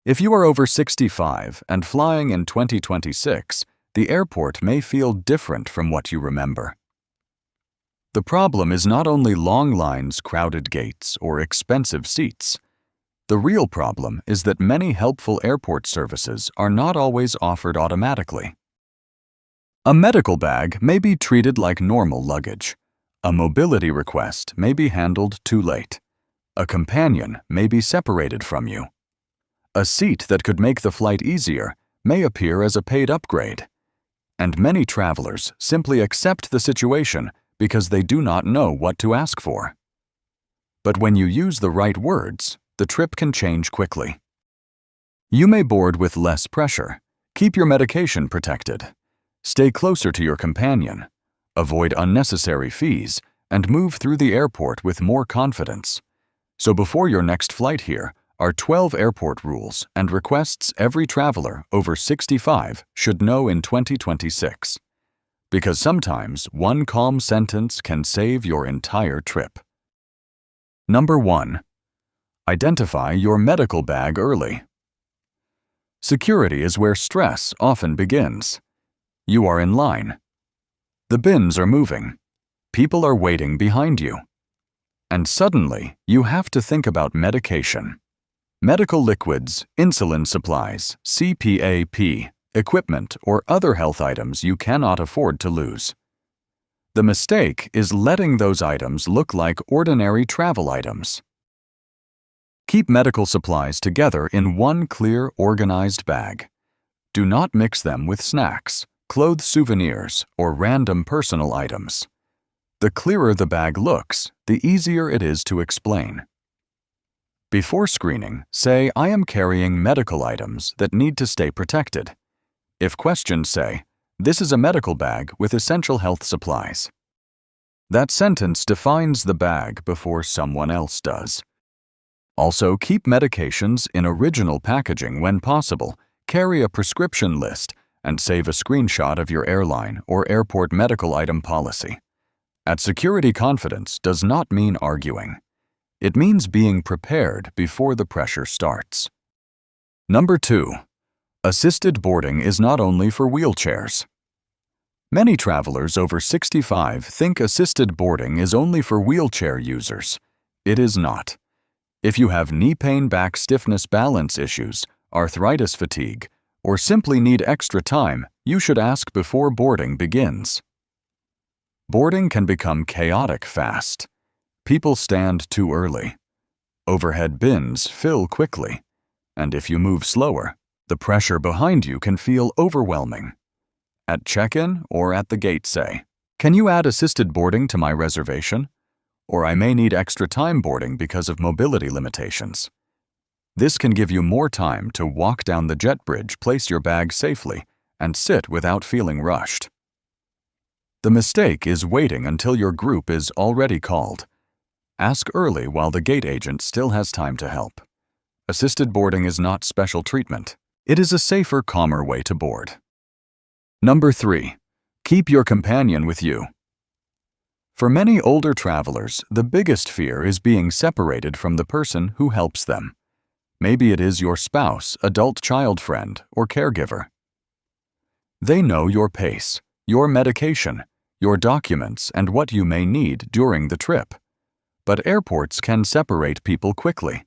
If you are over 65 and flying in 2026, the airport may feel different from what you remember. The problem is not only long lines, crowded gates, or expensive seats. The real problem is that many helpful airport services are not always offered automatically. A medical bag may be treated like normal luggage. A mobility request may be handled too late. A companion may be separated from you. A seat that could make the flight easier may appear as a paid upgrade. And many travelers simply accept the situation because they do not know what to ask for. But when you use the right words, the trip can change quickly. You may board with less pressure. Keep your medication protected. Stay closer to your companion. Avoid unnecessary fees and move through the airport with more confidence. So before your next flight here are 12 airport rules and requests every traveler over 65 should know in 2026. Because sometimes one calm sentence can save your entire trip. Number 1. Identify your medical bag early. Security is where stress often begins. You are in line. The bins are moving. People are waiting behind you. And suddenly, you have to think about medication. Medical liquids, insulin supplies, CPAP, equipment, or other health items you cannot afford to lose. The mistake is letting those items look like ordinary travel items. Keep medical supplies together in one clear, organized bag. Do not mix them with snacks, clothes souvenirs, or random personal items. The clearer the bag looks, the easier it is to explain. Before screening, say, "I am carrying medical items that need to stay protected." If questioned, say, "This is a medical bag with essential health supplies." That sentence defines the bag before someone else does. Also, keep medications in original packaging when possible, carry a prescription list, and save a screenshot of your airline or airport medical item policy. At security, confidence does not mean arguing. It means being prepared before the pressure starts. Number 2. Assisted boarding is not only for wheelchairs. Many travelers over 65 think assisted boarding is only for wheelchair users. It is not. If you have knee pain, back stiffness, balance issues, arthritis, fatigue, or simply need extra time, you should ask before boarding begins. Boarding can become chaotic fast. People stand too early. Overhead bins fill quickly. And if you move slower, the pressure behind you can feel overwhelming. At check-in or at the gate, say, "Can you add assisted boarding to my reservation?" Or, "I may need extra time boarding because of mobility limitations." This can give you more time to walk down the jet bridge, place your bag safely, and sit without feeling rushed. The mistake is waiting until your group is already called. Ask early while the gate agent still has time to help. Assisted boarding is not special treatment. It is a safer, calmer way to board. Number 3. Keep your companion with you. For many older travelers, the biggest fear is being separated from the person who helps them. Maybe it is your spouse, adult child friend, or caregiver. They know your pace, your medication, your documents, and what you may need during the trip. But airports can separate people quickly.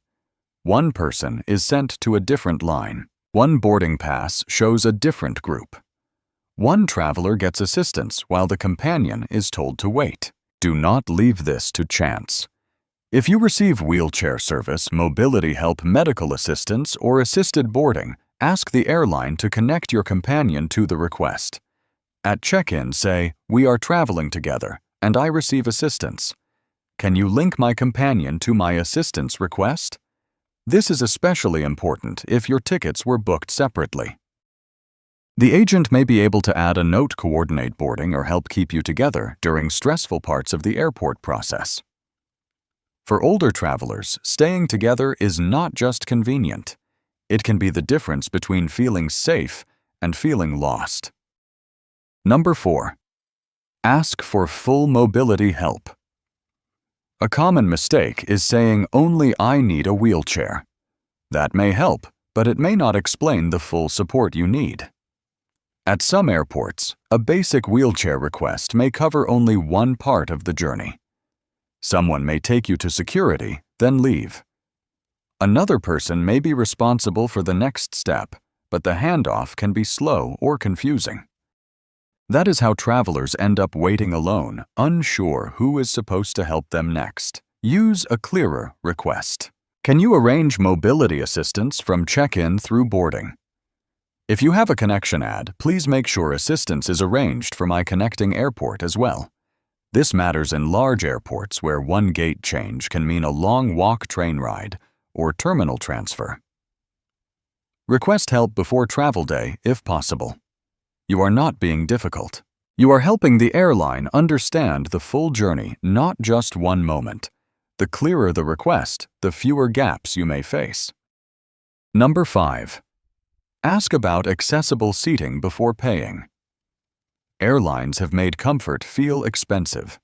One person is sent to a different line. One boarding pass shows a different group. One traveler gets assistance while the companion is told to wait. Do not leave this to chance. If you receive wheelchair service, mobility help, medical assistance, or assisted boarding, ask the airline to connect your companion to the request. At check-in, say, "We are traveling together, and I receive assistance. Can you link my companion to my assistance request?" This is especially important if your tickets were booked separately. The agent may be able to add a note, coordinate boarding, or help keep you together during stressful parts of the airport process. For older travelers, staying together is not just convenient. It can be the difference between feeling safe and feeling lost. Number 4. Ask for full mobility help. A common mistake is saying, "Only I need a wheelchair." That may help, but it may not explain the full support you need. At some airports, a basic wheelchair request may cover only one part of the journey. Someone may take you to security, then leave. Another person may be responsible for the next step, but the handoff can be slow or confusing. That is how travelers end up waiting alone, unsure who is supposed to help them next. Use a clearer request. Can you arrange mobility assistance from check-in through boarding? If you have a connection ad, please make sure assistance is arranged for my connecting airport as well. This matters in large airports where one gate change can mean a long walk train ride or terminal transfer. Request help before travel day if possible. You are not being difficult. You are helping the airline understand the full journey, not just one moment. The clearer the request, the fewer gaps you may face. Number 5. Ask about accessible seating before paying. Airlines have made comfort feel expensive.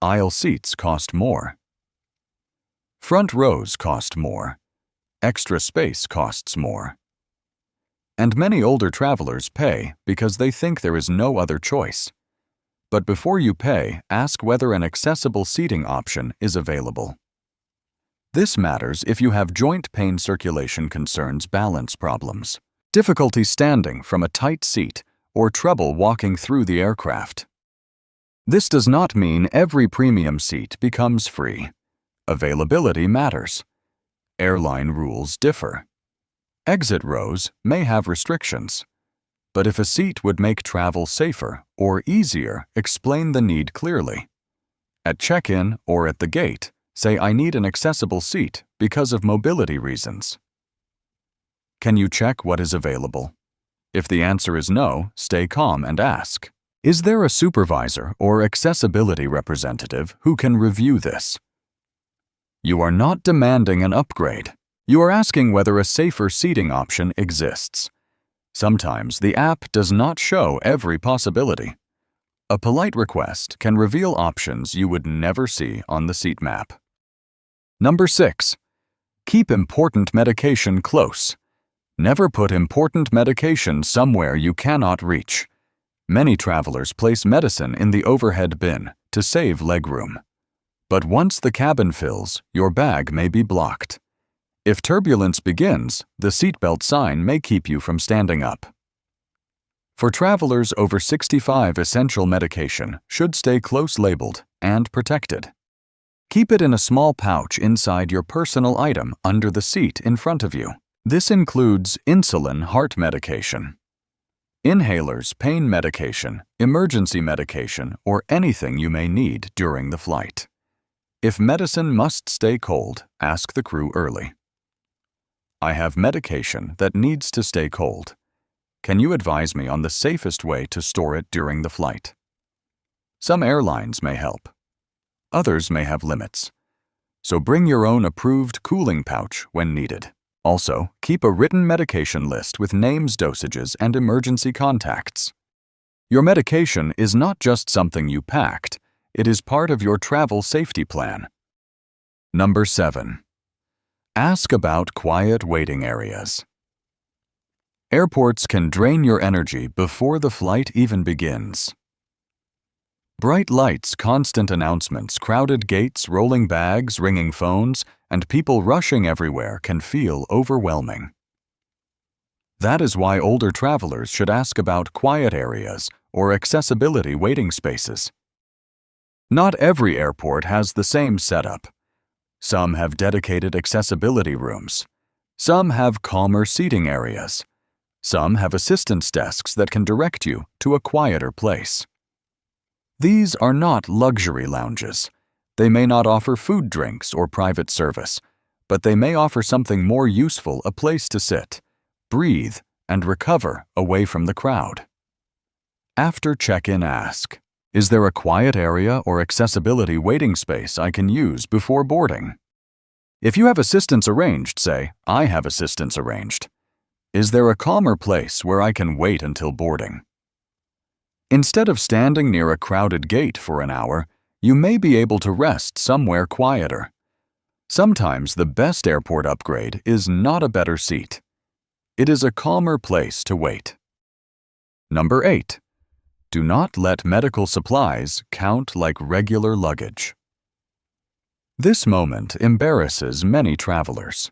Aisle seats cost more. Front rows cost more. Extra space costs more. And many older travelers pay because they think there is no other choice. But before you pay, ask whether an accessible seating option is available. This matters if you have joint pain circulation concerns, balance problems, difficulty standing from a tight seat, or trouble walking through the aircraft. This does not mean every premium seat becomes free. Availability matters. Airline rules differ. Exit rows may have restrictions. But if a seat would make travel safer or easier, explain the need clearly. At check-in or at the gate, say I need an accessible seat because of mobility reasons. Can you check what is available? If the answer is no, stay calm and ask, is there a supervisor or accessibility representative who can review this? You are not demanding an upgrade. You are asking whether a safer seating option exists. Sometimes the app does not show every possibility. A polite request can reveal options you would never see on the seat map. Number 6. Keep important medication close. Never put important medication somewhere you cannot reach. Many travelers place medicine in the overhead bin to save legroom. But once the cabin fills, your bag may be blocked. If turbulence begins, the seatbelt sign may keep you from standing up. For travelers over 65, essential medication should stay close labeled and protected. Keep it in a small pouch inside your personal item under the seat in front of you. This includes insulin, heart medication, inhalers, pain medication, emergency medication, or anything you may need during the flight. If medicine must stay cold, ask the crew early. I have medication that needs to stay cold. Can you advise me on the safest way to store it during the flight? Some airlines may help. Others may have limits. So bring your own approved cooling pouch when needed. Also, keep a written medication list with names, dosages, and emergency contacts. Your medication is not just something you packed, it is part of your travel safety plan. Number 7. Ask about quiet waiting areas. Airports can drain your energy before the flight even begins. Bright lights, constant announcements, crowded gates, rolling bags, ringing phones, and people rushing everywhere can feel overwhelming. That is why older travelers should ask about quiet areas or accessibility waiting spaces. Not every airport has the same setup. Some have dedicated accessibility rooms. Some have calmer seating areas. Some have assistance desks that can direct you to a quieter place. These are not luxury lounges. They may not offer food, drinks, or private service, but they may offer something more useful, a place to sit, breathe, and recover away from the crowd. After check-in, ask, is there a quiet area or accessibility waiting space I can use before boarding? If you have assistance arranged, say, I have assistance arranged. Is there a calmer place where I can wait until boarding? Instead of standing near a crowded gate for an hour, you may be able to rest somewhere quieter. Sometimes the best airport upgrade is not a better seat. It is a calmer place to wait. Number 8. Do not let medical supplies count like regular luggage. This moment embarrasses many travelers.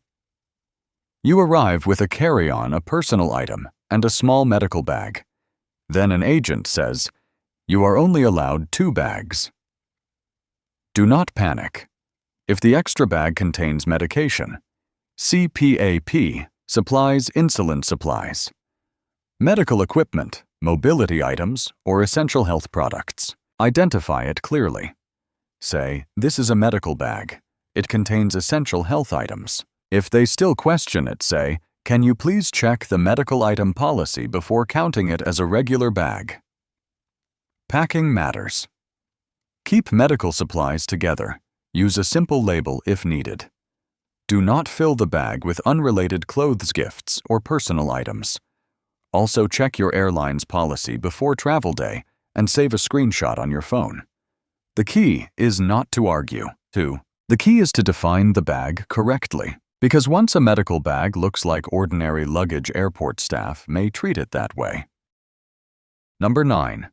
You arrive with a carry-on, a personal item, and a small medical bag. Then an agent says, "You are only allowed 2 bags." Do not panic. If the extra bag contains medication, CPAP, supplies insulin supplies, medical equipment, mobility items, or essential health products, identify it clearly. Say, "This is a medical bag. It contains essential health items." If they still question it, say, "Can you please check the medical item policy before counting it as a regular bag?" Packing matters. Keep medical supplies together. Use a simple label if needed. Do not fill the bag with unrelated clothes gifts or personal items. Also check your airline's policy before travel day and save a screenshot on your phone. The key is not to argue. The key is to define the bag correctly, because once a medical bag looks like ordinary luggage, airport staff may treat it that way. Number 9.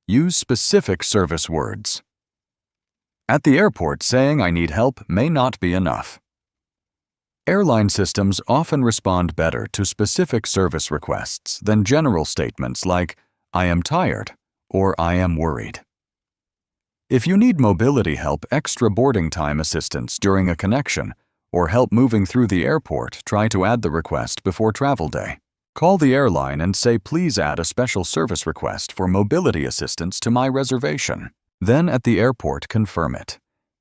Use specific service words. At the airport, saying "I need help" may not be enough. Airline systems often respond better to specific service requests than general statements like "I am tired" or "I am worried." If you need mobility help, extra boarding time assistance during a connection, or help moving through the airport, try to add the request before travel day. Call the airline and say, "Please add a special service request for mobility assistance to my reservation." Then at the airport, confirm it.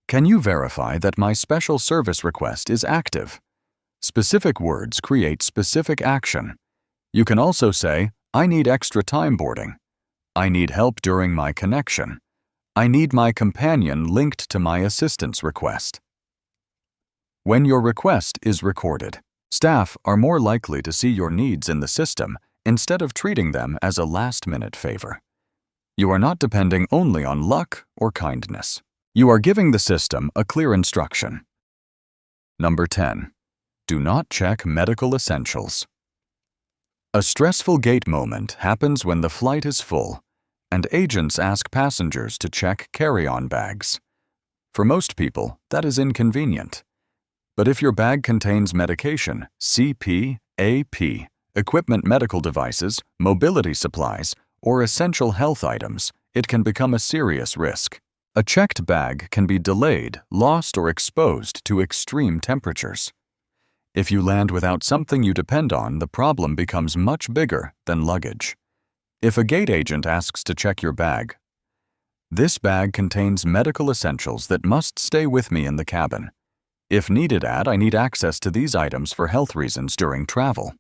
"Can you verify that my special service request is active?" Specific words create specific action. You can also say, "I need extra time boarding." "I need help during my connection." "I need my companion linked to my assistance request." When your request is recorded, staff are more likely to see your needs in the system instead of treating them as a last-minute favor. You are not depending only on luck or kindness. You are giving the system a clear instruction. Number 10. Do not check medical essentials. A stressful gate moment happens when the flight is full, and agents ask passengers to check carry-on bags. For most people, that is inconvenient. But if your bag contains medication, CPAP, equipment, medical devices, mobility supplies, or essential health items, it can become a serious risk. A checked bag can be delayed, lost, or exposed to extreme temperatures. If you land without something you depend on, the problem becomes much bigger than luggage. If a gate agent asks to check your bag, "This bag contains medical essentials that must stay with me in the cabin. If needed, add, I need access to these items for health reasons during travel."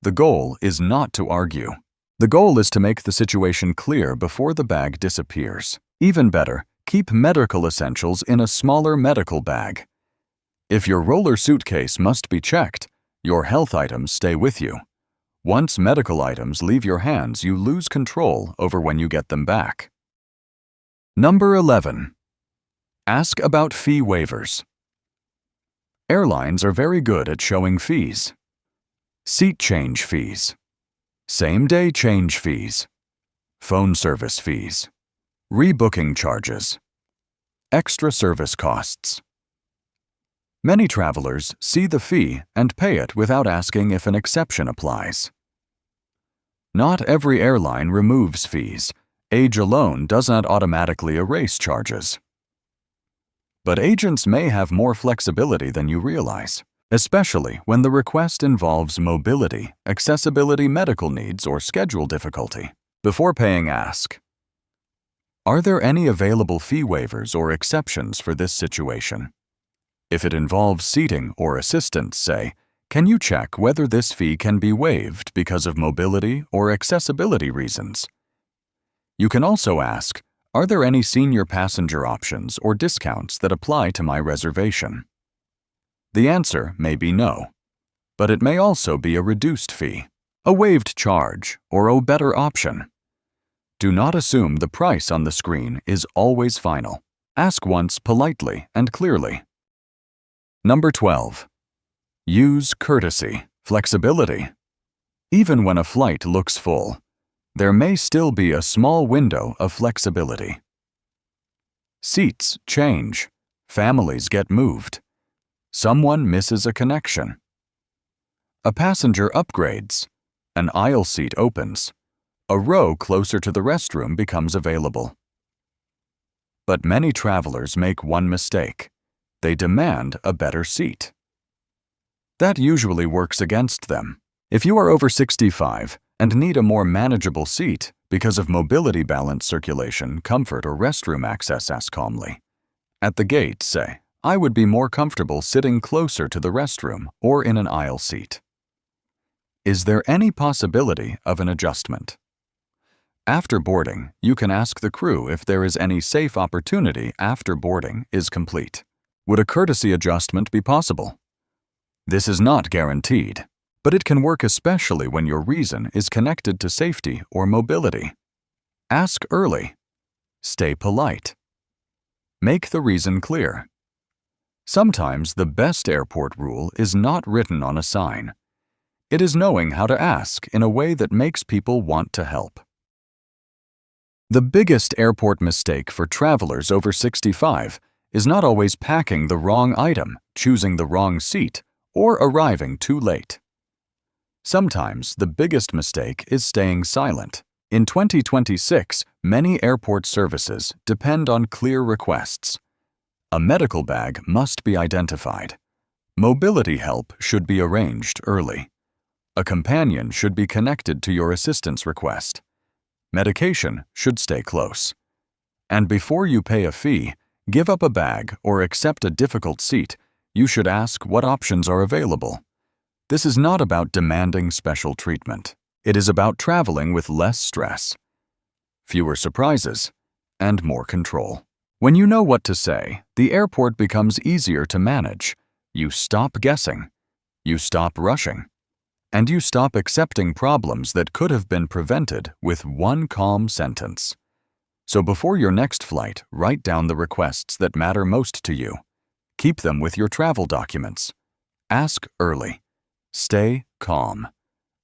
The goal is not to argue. The goal is to make the situation clear before the bag disappears. Even better, keep medical essentials in a smaller medical bag. If your roller suitcase must be checked, your health items stay with you. Once medical items leave your hands, you lose control over when you get them back. Number 11. Ask about fee waivers. Airlines are very good at showing fees. Seat change fees, same-day change fees, phone service fees, rebooking charges, extra service costs. Many travelers see the fee and pay it without asking if an exception applies. Not every airline removes fees. Age alone does not automatically erase charges. But agents may have more flexibility than you realize, especially when the request involves mobility, accessibility, medical needs, or schedule difficulty. Before paying, ask, "Are there any available fee waivers or exceptions for this situation?" If it involves seating or assistance, say, "Can you check whether this fee can be waived because of mobility or accessibility reasons?" You can also ask, "Are there any senior passenger options or discounts that apply to my reservation?" The answer may be no, but it may also be a reduced fee, a waived charge, or a better option. Do not assume the price on the screen is always final. Ask once politely and clearly. Number 12. Use courtesy, flexibility. Even when a flight looks full, there may still be a small window of flexibility. Seats change, families get moved, someone misses a connection. A passenger upgrades, an aisle seat opens, a row closer to the restroom becomes available. But many travelers make one mistake. They demand a better seat. That usually works against them. If you are over 65 and need a more manageable seat because of mobility, balance, circulation, comfort, or restroom access, ask calmly. At the gate, say, "I would be more comfortable sitting closer to the restroom or in an aisle seat." Is there any possibility of an adjustment? After boarding, you can ask the crew if there is any safe opportunity after boarding is complete. Would a courtesy adjustment be possible? This is not guaranteed, but it can work especially when your reason is connected to safety or mobility. Ask early. Stay polite. Make the reason clear. Sometimes the best airport rule is not written on a sign. It is knowing how to ask in a way that makes people want to help. The biggest airport mistake for travelers over 65 is not always packing the wrong item, choosing the wrong seat, or arriving too late. Sometimes the biggest mistake is staying silent. In 2026, many airport services depend on clear requests. A medical bag must be identified. Mobility help should be arranged early. A companion should be connected to your assistance request. Medication should stay close. And before you pay a fee, give up a bag, or accept a difficult seat, you should ask what options are available. This is not about demanding special treatment. It is about traveling with less stress, fewer surprises, and more control. When you know what to say, the airport becomes easier to manage. You stop guessing, you stop rushing, and you stop accepting problems that could have been prevented with one calm sentence. So before your next flight, write down the requests that matter most to you. Keep them with your travel documents. Ask early. Stay calm.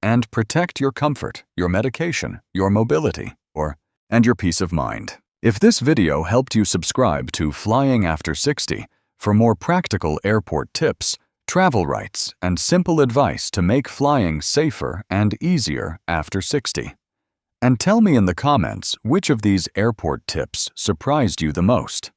And protect your comfort, your medication, your mobility, and your peace of mind. If this video helped you, subscribe to Flying After 60 for more practical airport tips, travel rights, and simple advice to make flying safer and easier after 60. And tell me in the comments which of these airport tips surprised you the most.